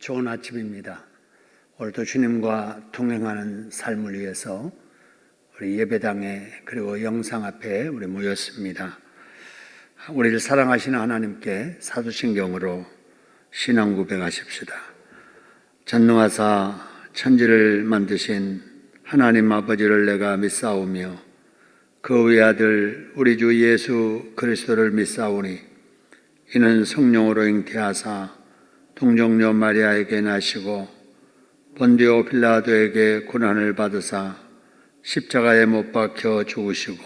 좋은 아침입니다. 오늘도 주님과 동행하는 삶을 위해서 우리 예배당에 그리고 영상 앞에 우리 모였습니다. 우리를 사랑하시는 하나님께 사도신경으로 신앙 고백하십시다. 전능하사 천지를 만드신 하나님 아버지를 내가 믿사오며 그 외아들 우리 주 예수 그리스도를 믿사오니 이는 성령으로 잉태하사 동정녀 마리아에게 나시고 본디오 빌라도에게 고난을 받으사 십자가에 못 박혀 죽으시고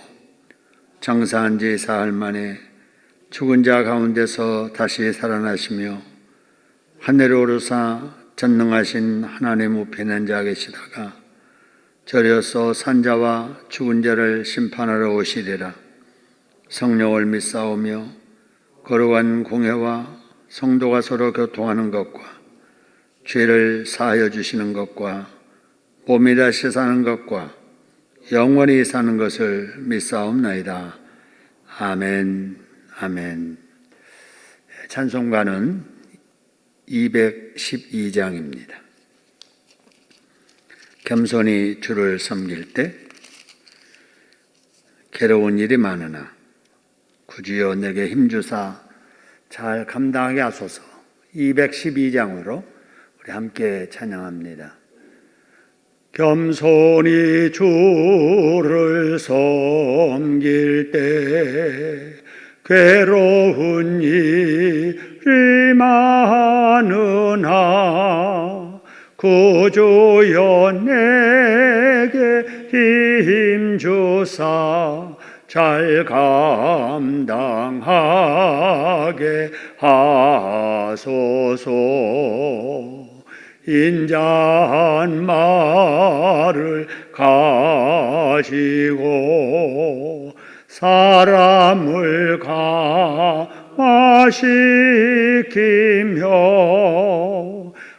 장사한 지 사흘 만에 죽은 자 가운데서 다시 살아나시며 하늘에 오르사 전능하신 하나님 우편에 앉아 계시다가 저려서 산자와 죽은 자를 심판하러 오시리라. 성령을 믿사오며 거룩한 공회와 성도가 서로 교통하는 것과 죄를 사하여 주시는 것과 몸이 다시 사는 것과 영원히 사는 것을 믿사옵나이다. 아멘. 아멘. 찬송가는 212장입니다. 겸손히 주를 섬길 때 괴로운 일이 많으나 구주여 내게 힘주사 잘 감당하게 하소서. 212장으로 우리 함께 찬양합니다. 겸손히 주를 섬길 때 괴로운 일이 많으나 구주여 내게 힘주사 잘 감당하게 하소서. 인자한 말을 가지고 사람을 감화시키며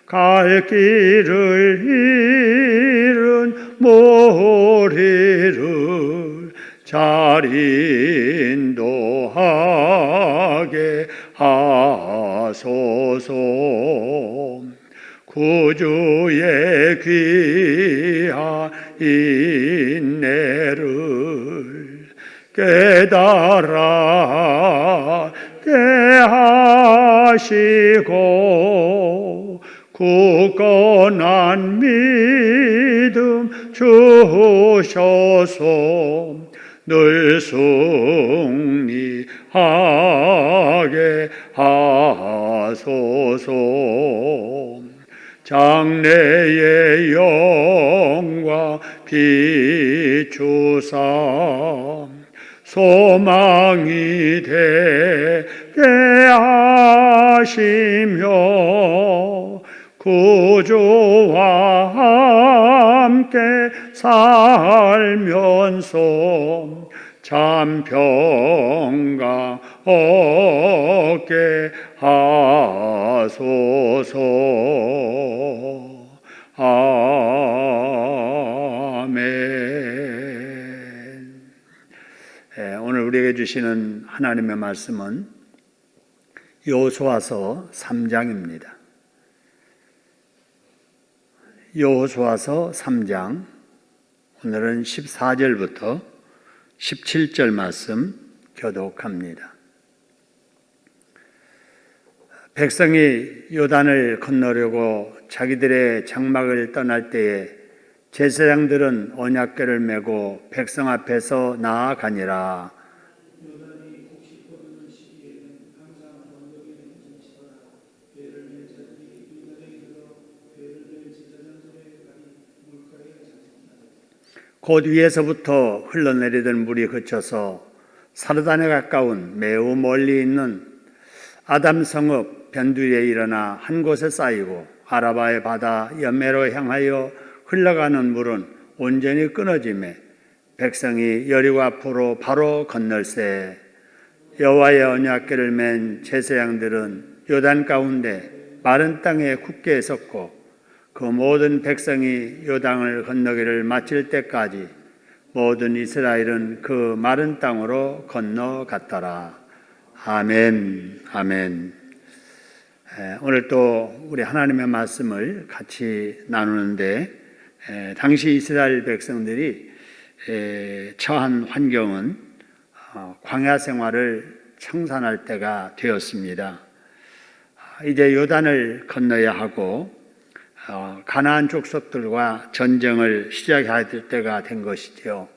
갈 길을 잃은 머리를 잘 인도하게 하소서. 구주의 귀한 인내를 깨달게 하시고 굳건한 믿음 주셔서 늘 승리하게 하소서. 장래의 영광 비추사 소망이 되게 하시며 구주와 함께 살면서 참 평강 얻게 하소서. 아멘. 오늘 우리에게 주시는 하나님의 말씀은 여호수아서 3장입니다. 여호수아서 3장, 오늘은 14절부터 17절 말씀 교독합니다. 백성이 요단을 건너려고 자기들의 장막을 떠날 때에 제사장들은 언약궤를 메고 백성 앞에서 나아가니라. 곧 위에서부터 흘러내리던 물이 그쳐서 사르단에 가까운 매우 멀리 있는 아담 성읍 변두리에 일어나 한 곳에 쌓이고 아라바의 바다 연매로 향하여 흘러가는 물은 온전히 끊어지매 백성이 여리고 앞으로 바로 건널세. 여호와의 언약궤를 맨 제사장들은 요단 가운데 마른 땅에 굳게 섰고 그 모든 백성이 요단을 건너기를 마칠 때까지 모든 이스라엘은 그 마른 땅으로 건너갔더라. 아멘. 아멘. 오늘 또 우리 하나님의 말씀을 같이 나누는데, 당시 이스라엘 백성들이 처한 환경은 광야 생활을 청산할 때가 되었습니다. 이제 요단을 건너야 하고 가나안 족속들과 전쟁을 시작해야 될 때가 된 것이죠.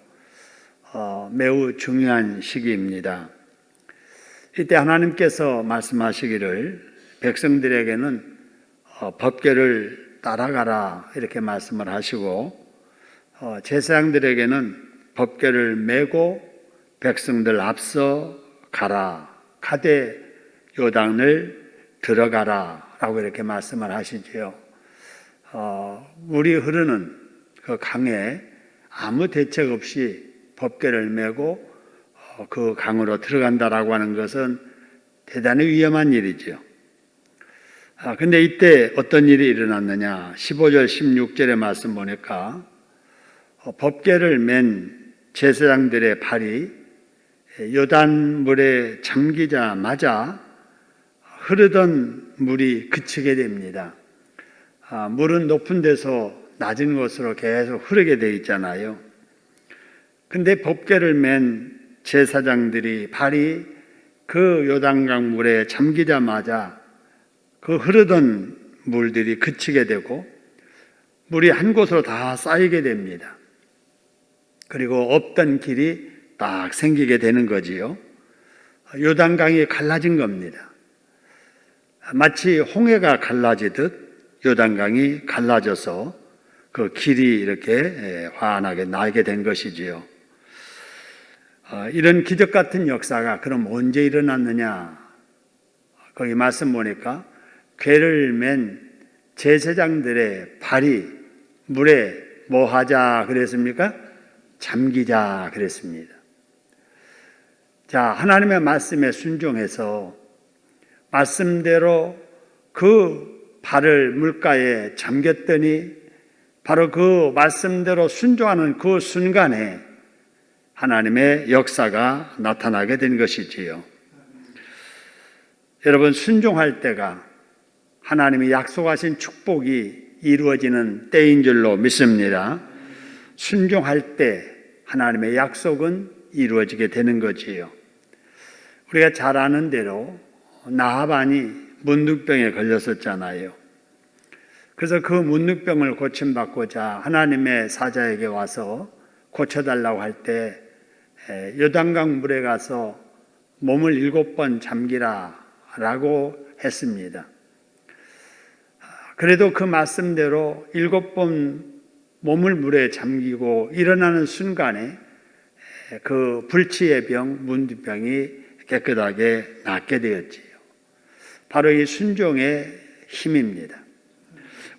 매우 중요한 시기입니다. 이때 하나님께서 말씀하시기를 백성들에게는 법궤를 따라가라 이렇게 말씀을 하시고, 제사장들에게는 법궤를 메고 백성들 앞서 가라, 가되 요단을 들어가라 라고 이렇게 말씀을 하시지요. 물이 흐르는 그 강에 아무 대책 없이 법궤를 메고 그 강으로 들어간다라고 하는 것은 대단히 위험한 일이죠. 근데 이때 어떤 일이 일어났느냐? 15절 16절의 말씀 보니까 법궤를 맨 제사장들의 발이 요단물에 잠기자마자 흐르던 물이 그치게 됩니다. 물은 높은 데서 낮은 곳으로 계속 흐르게 되어 있잖아요. 근데 법궤를 맨 제사장들이 발이 그 요단강 물에 잠기자마자 그 흐르던 물들이 그치게 되고 물이 한 곳으로 다 쌓이게 됩니다. 그리고 없던 길이 딱 생기게 되는 거지요. 요단강이 갈라진 겁니다. 마치 홍해가 갈라지듯 요단강이 갈라져서 그 길이 이렇게 환하게 나게 된 것이지요. 이런 기적 같은 역사가 그럼 언제 일어났느냐? 거기 말씀 보니까 궤를 맨 제사장들의 발이 물에 뭐 하자 그랬습니까? 잠기자 그랬습니다. 자, 하나님의 말씀에 순종해서 말씀대로 그 발을 물가에 잠겼더니 바로 그 말씀대로 순종하는 그 순간에 하나님의 역사가 나타나게 된 것이지요. 여러분, 순종할 때가 하나님이 약속하신 축복이 이루어지는 때인 줄로 믿습니다. 순종할 때 하나님의 약속은 이루어지게 되는 거지요. 우리가 잘 아는 대로 나하반이 문둥병에 걸렸었잖아요. 그래서 그 문둥병을 고침받고자 하나님의 사자에게 와서 고쳐달라고 할 때 요단강 물에 가서 몸을 7번 잠기라 라고 했습니다. 그래도 그 말씀대로 7번 몸을 물에 잠기고 일어나는 순간에 그 불치의 병, 문둥병이 깨끗하게 낫게 되었지요. 바로 이 순종의 힘입니다.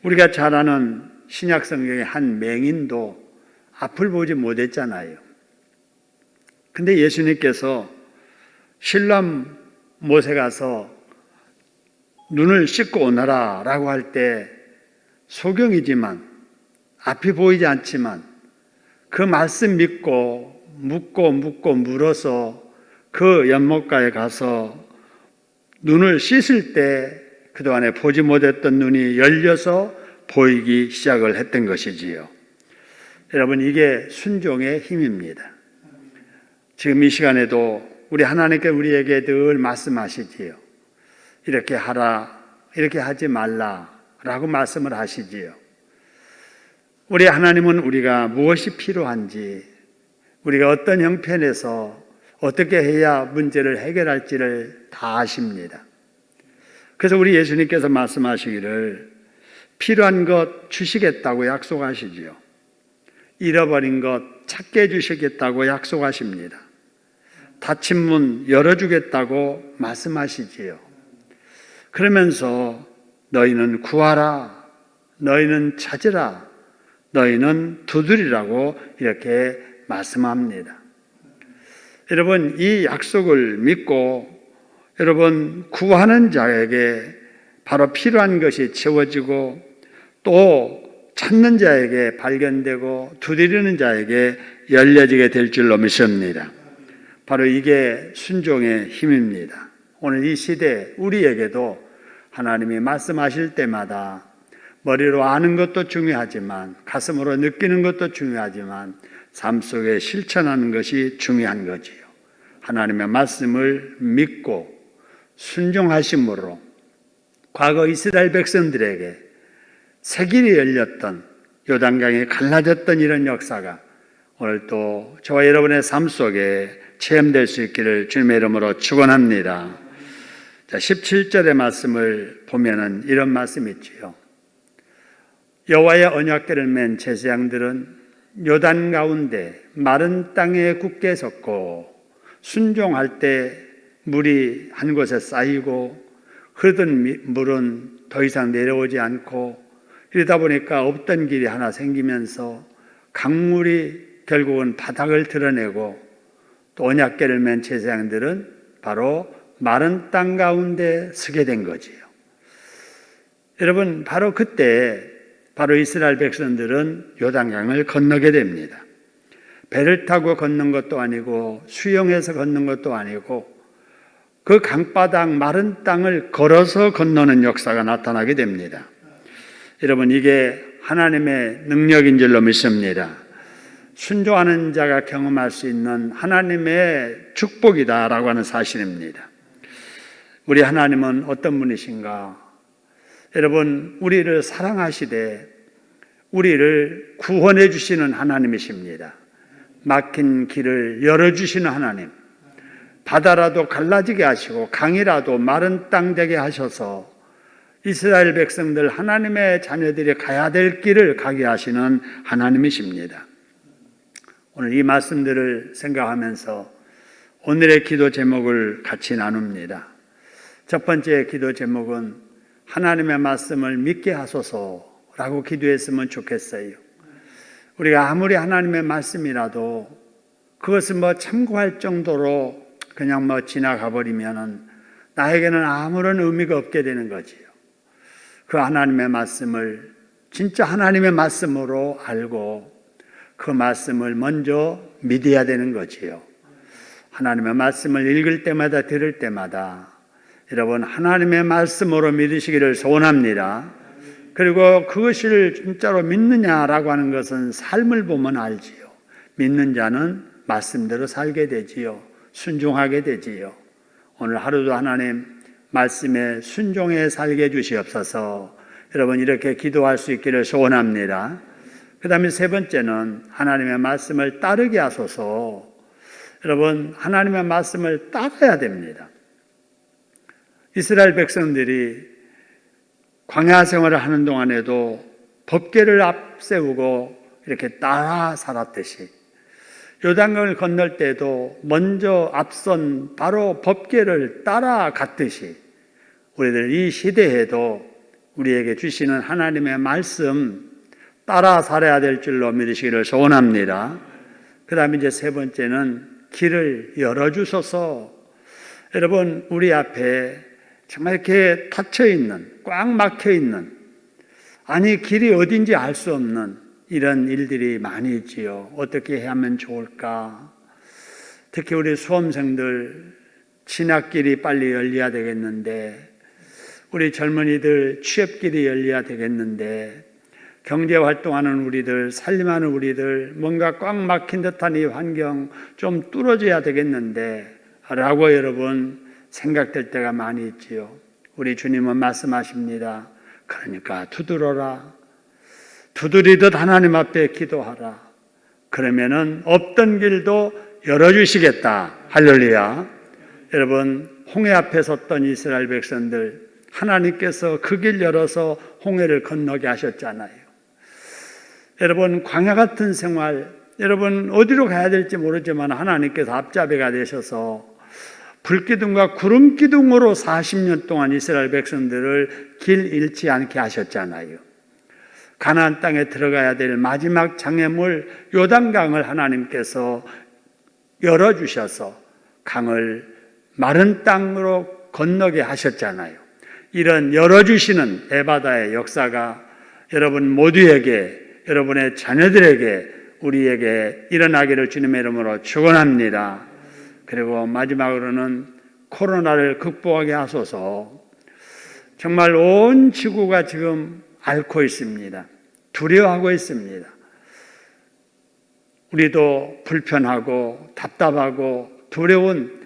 우리가 잘 아는 신약 성경의 한 맹인도 앞을 보지 못했잖아요. 근데 예수님께서 실람 못에 가서 눈을 씻고 오너라 라고 할 때 소경이지만 앞이 보이지 않지만 그 말씀 믿고 묻고 물어서 그 연못가에 가서 눈을 씻을 때 그동안에 보지 못했던 눈이 열려서 보이기 시작을 했던 것이지요. 여러분, 이게 순종의 힘입니다. 지금 이 시간에도 우리 하나님께 우리에게 늘 말씀하시지요. 이렇게 하라, 이렇게 하지 말라 라고 말씀을 하시지요. 우리 하나님은 우리가 무엇이 필요한지, 우리가 어떤 형편에서 어떻게 해야 문제를 해결할지를 다 아십니다. 그래서 우리 예수님께서 말씀하시기를 필요한 것 주시겠다고 약속하시지요. 잃어버린 것 찾게 해주시겠다고 약속하십니다. 닫힌 문 열어주겠다고 말씀하시지요. 그러면서 너희는 구하라, 너희는 찾으라, 너희는 두드리라고 이렇게 말씀합니다. 여러분, 이 약속을 믿고 여러분 구하는 자에게 바로 필요한 것이 채워지고 또 찾는 자에게 발견되고 두드리는 자에게 열려지게 될 줄로 믿습니다. 바로 이게 순종의 힘입니다. 오늘 이 시대 우리에게도 하나님이 말씀하실 때마다 머리로 아는 것도 중요하지만 가슴으로 느끼는 것도 중요하지만 삶 속에 실천하는 것이 중요한 거지요. 하나님의 말씀을 믿고 순종하심으로 과거 이스라엘 백성들에게 새 길이 열렸던 요단강이 갈라졌던 이런 역사가 오늘 또 저와 여러분의 삶 속에 체험될 수 있기를 주님의 이름으로 축원합니다. 자, 17절의 말씀을 보면은 이런 말씀이 있지요. 여호와의 언약궤를 맨 제사장들은 요단 가운데 마른 땅에 굳게 섰고 순종할 때 물이 한 곳에 쌓이고 흐르던 물은 더 이상 내려오지 않고 이러다 보니까 없던 길이 하나 생기면서 강물이 결국은 바닥을 드러내고 또 언약궤를 맨 제사장들은 바로 마른 땅 가운데 서게 된 거지요. 여러분, 바로 그때 바로 이스라엘 백성들은 요단강을 건너게 됩니다. 배를 타고 걷는 것도 아니고 수영해서 걷는 것도 아니고 그 강바닥 마른 땅을 걸어서 건너는 역사가 나타나게 됩니다. 여러분, 이게 하나님의 능력인 줄로 믿습니다. 순종하는 자가 경험할 수 있는 하나님의 축복이다라고 하는 사실입니다. 우리 하나님은 어떤 분이신가? 여러분, 우리를 사랑하시되 우리를 구원해 주시는 하나님이십니다. 막힌 길을 열어주시는 하나님, 바다라도 갈라지게 하시고 강이라도 마른 땅 되게 하셔서 이스라엘 백성들, 하나님의 자녀들이 가야 될 길을 가게 하시는 하나님이십니다. 오늘 이 말씀들을 생각하면서 오늘의 기도 제목을 같이 나눕니다. 첫 번째 기도 제목은 하나님의 말씀을 믿게 하소서라고 기도했으면 좋겠어요. 우리가 아무리 하나님의 말씀이라도 그것을 참고할 정도로 그냥 지나가 버리면은 나에게는 아무런 의미가 없게 되는 거지요. 그 하나님의 말씀을 진짜 하나님의 말씀으로 알고 그 말씀을 먼저 믿어야 되는 거지요. 하나님의 말씀을 읽을 때마다 들을 때마다 여러분 하나님의 말씀으로 믿으시기를 소원합니다. 그리고 그것을 진짜로 믿느냐라고 하는 것은 삶을 보면 알지요. 믿는 자는 말씀대로 살게 되지요. 순종하게 되지요. 오늘 하루도 하나님 말씀에 순종해 살게 해주시옵소서. 여러분 이렇게 기도할 수 있기를 소원합니다. 그 다음에 세 번째는 하나님의 말씀을 따르게 하소서. 여러분 하나님의 말씀을 따라야 됩니다. 이스라엘 백성들이 광야 생활을 하는 동안에도 법궤를 앞세우고 이렇게 따라 살았듯이 요단강을 건널 때도 먼저 앞선 바로 법궤를 따라갔듯이 우리들 이 시대에도 우리에게 주시는 하나님의 말씀 따라 살아야 될 줄로 믿으시기를 소원합니다. 그 다음에 이제 세 번째는 길을 열어주소서. 여러분 우리 앞에 정말 이렇게 닫혀있는, 꽉 막혀있는, 아니 길이 어딘지 알 수 없는 이런 일들이 많이 있지요. 어떻게 해야 하면 좋을까? 특히 우리 수험생들 진학길이 빨리 열려야 되겠는데, 우리 젊은이들 취업길이 열려야 되겠는데, 경제활동하는 우리들, 살림하는 우리들, 뭔가 꽉 막힌 듯한 이 환경 좀 뚫어져야 되겠는데 라고 여러분 생각될 때가 많이 있지요. 우리 주님은 말씀하십니다. 그러니까 두드러라. 두드리듯 하나님 앞에 기도하라. 그러면은 없던 길도 열어주시겠다. 할렐루야. 여러분 홍해 앞에 섰던 이스라엘 백성들 하나님께서 그 길 열어서 홍해를 건너게 하셨잖아요. 여러분 광야 같은 생활, 여러분 어디로 가야 될지 모르지만 하나님께서 앞잡이가 되셔서 불기둥과 구름기둥으로 40년 동안 이스라엘 백성들을 길 잃지 않게 하셨잖아요. 가나안 땅에 들어가야 될 마지막 장애물 요단강을 하나님께서 열어주셔서 강을 마른 땅으로 건너게 하셨잖아요. 이런 열어주시는 에바다의 역사가 여러분 모두에게, 여러분의 자녀들에게, 우리에게 일어나기를 주님의 이름으로 축원합니다. 그리고 마지막으로는 코로나를 극복하게 하소서. 정말 온 지구가 지금 앓고 있습니다. 두려워하고 있습니다. 우리도 불편하고 답답하고 두려운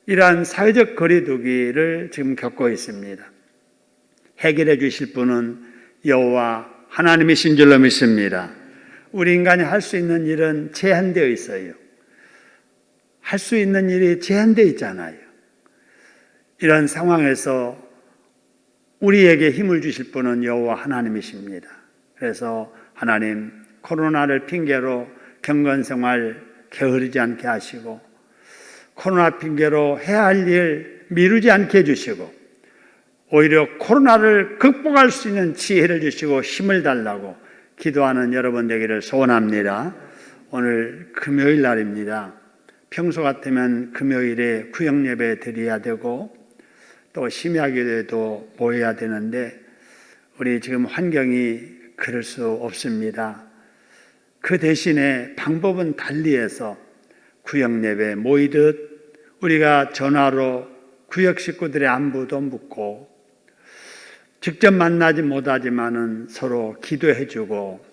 이러한 사회적 거리두기를 지금 겪고 있습니다. 해결해 주실 분은 여호와 하나님이신 줄로 믿습니다. 우리 인간이 할 수 있는 일은 제한되어 있어요. 할 수 있는 일이 제한되어 있잖아요. 이런 상황에서 우리에게 힘을 주실 분은 여호와 하나님이십니다. 그래서 하나님, 코로나를 핑계로 경건생활 게으르지 않게 하시고, 코로나 핑계로 해야 할 일 미루지 않게 해주시고, 오히려 코로나를 극복할 수 있는 지혜를 주시고 힘을 달라고 기도하는 여러분 되기를 소원합니다. 오늘 금요일 날입니다. 평소 같으면 금요일에 구역예배 드려야 되고 또 심야기도에도 모여야 되는데 우리 지금 환경이 그럴 수 없습니다. 그 대신에 방법은 달리해서 구역예배 모이듯 우리가 전화로 구역 식구들의 안부도 묻고 직접 만나지 못하지만은 서로 기도해주고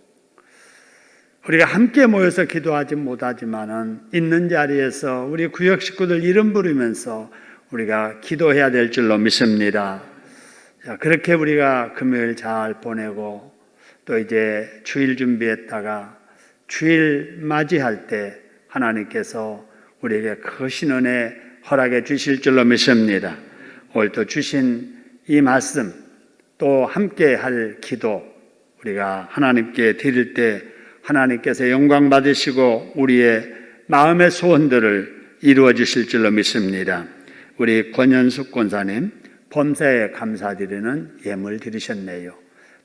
우리가 함께 모여서 기도하지 못하지만은 있는 자리에서 우리 구역 식구들 이름 부르면서 우리가 기도해야 될 줄로 믿습니다. 자, 그렇게 우리가 금요일 잘 보내고 또 이제 주일 준비했다가 주일 맞이할 때 하나님께서 우리에게 크신 은혜 허락해 주실 줄로 믿습니다. 오늘 또 주신 이 말씀 또 함께 할 기도 우리가 하나님께 드릴 때 하나님께서 영광 받으시고 우리의 마음의 소원들을 이루어 주실 줄로 믿습니다. 우리 권현숙 권사님 범사에 감사드리는 예물 드리셨네요.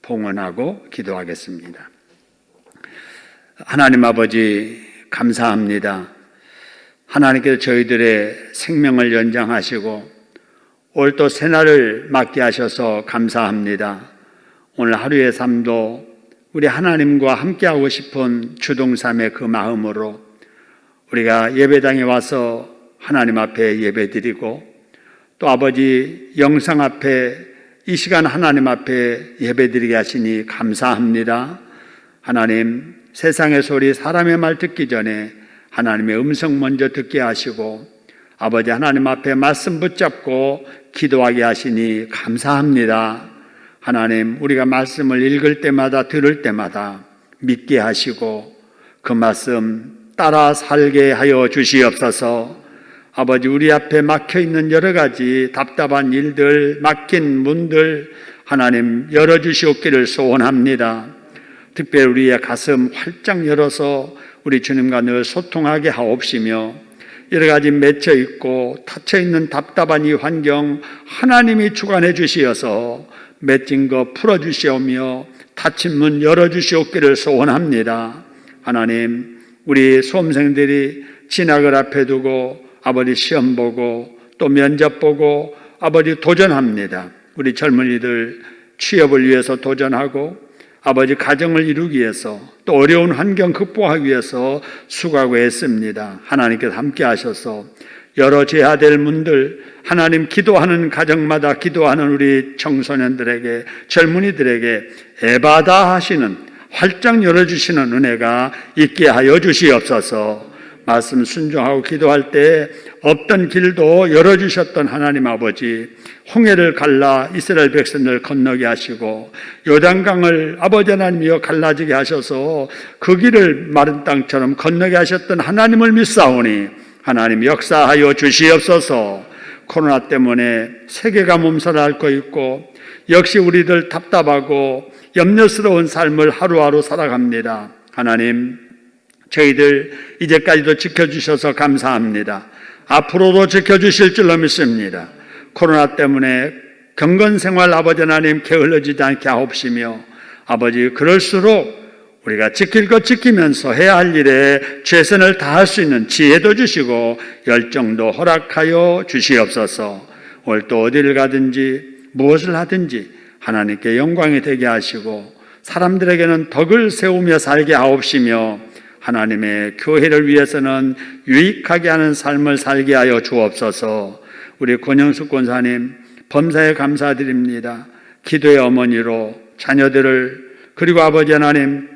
봉헌하고 기도하겠습니다. 하나님 아버지 감사합니다. 하나님께서 저희들의 생명을 연장하시고 올 또 새날을 맞게 하셔서 감사합니다. 오늘 하루의 삶도 우리 하나님과 함께하고 싶은 주동삼의 그 마음으로 우리가 예배당에 와서 하나님 앞에 예배드리고 또 아버지 영상 앞에 이 시간 하나님 앞에 예배드리게 하시니 감사합니다. 하나님 세상의 소리 사람의 말 듣기 전에 하나님의 음성 먼저 듣게 하시고 아버지 하나님 앞에 말씀 붙잡고 기도하게 하시니 감사합니다. 하나님 우리가 말씀을 읽을 때마다 들을 때마다 믿게 하시고 그 말씀 따라 살게 하여 주시옵소서. 아버지 우리 앞에 막혀있는 여러 가지 답답한 일들 막힌 문들 하나님 열어주시옵기를 소원합니다. 특별히 우리의 가슴 활짝 열어서 우리 주님과 늘 소통하게 하옵시며 여러 가지 맺혀 있고 닫혀 있는 답답한 이 환경 하나님이 주관해 주시어서 맺힌 거 풀어 주시오며 닫힌 문 열어 주시옵기를 소원합니다. 하나님 우리 수험생들이 진학을 앞에 두고 아버지 시험 보고 또 면접 보고 아버지 도전합니다. 우리 젊은이들 취업을 위해서 도전하고 아버지 가정을 이루기 위해서 또 어려운 환경 극복하기 위해서 수고하고 애씁니다. 하나님께서 함께 하셔서 열어줘야 될 문들 하나님 기도하는 가정마다 기도하는 우리 청소년들에게 젊은이들에게 에바다 하시는 활짝 열어주시는 은혜가 있게 하여 주시옵소서. 말씀 순종하고 기도할 때 없던 길도 열어주셨던 하나님 아버지 홍해를 갈라 이스라엘 백성을 건너게 하시고 요단강을 아버지 하나님이여 갈라지게 하셔서 그 길을 마른 땅처럼 건너게 하셨던 하나님을 믿사오니 하나님 역사하여 주시옵소서. 코로나 때문에 세계가 몸살을 앓고 있고 역시 우리들 답답하고 염려스러운 삶을 하루하루 살아갑니다. 하나님 저희들 이제까지도 지켜주셔서 감사합니다. 앞으로도 지켜주실 줄로 믿습니다. 코로나 때문에 경건생활 아버지 하나님 게을러지지 않게 하옵시며 아버지 그럴수록 우리가 지킬 것 지키면서 해야 할 일에 최선을 다할 수 있는 지혜도 주시고 열정도 허락하여 주시옵소서. 오늘 또 어디를 가든지 무엇을 하든지 하나님께 영광이 되게 하시고 사람들에게는 덕을 세우며 살게 하옵시며 하나님의 교회를 위해서는 유익하게 하는 삶을 살게 하여 주옵소서. 우리 권영숙 권사님 범사에 감사드립니다. 기도의 어머니로 자녀들을 그리고 아버지 하나님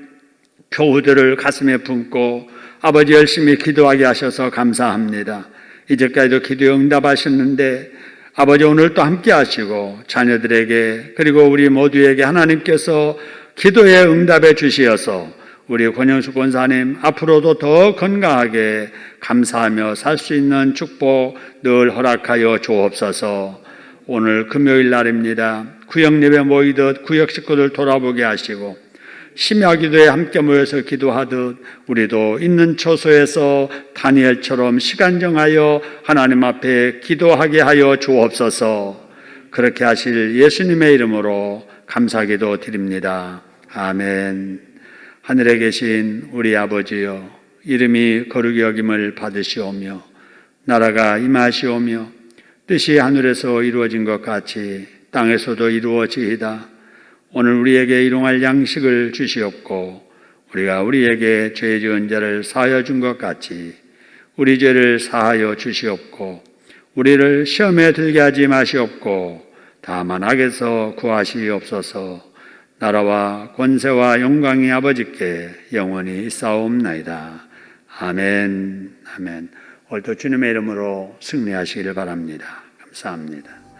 교우들을 가슴에 품고 아버지 열심히 기도하게 하셔서 감사합니다. 이제까지도 기도에 응답하셨는데 아버지 오늘 또 함께 하시고 자녀들에게 그리고 우리 모두에게 하나님께서 기도에 응답해 주시어서 우리 권영숙 권사님 앞으로도 더 건강하게 감사하며 살 수 있는 축복 늘 허락하여 주옵소서. 오늘 금요일 날입니다. 구역 예배 모이듯 구역 식구들 돌아보게 하시고 심야 기도에 함께 모여서 기도하듯 우리도 있는 처소에서 다니엘처럼 시간 정하여 하나님 앞에 기도하게 하여 주옵소서. 그렇게 하실 예수님의 이름으로 감사기도 드립니다. 아멘. 하늘에 계신 우리 아버지여, 이름이 거룩히 여김을 받으시오며 나라가 임하시오며 뜻이 하늘에서 이루어진 것 같이 땅에서도 이루어지이다. 오늘 우리에게 일용할 양식을 주시옵고 우리가 우리에게 죄 지은 자를 사하여 준 것 같이 우리 죄를 사하여 주시옵고 우리를 시험에 들게 하지 마시옵고 다만 악에서 구하시옵소서. 나라와 권세와 영광이 아버지께 영원히 있사옵나이다. 아멘. 아멘. 오늘도 주님의 이름으로 승리하시기를 바랍니다. 감사합니다.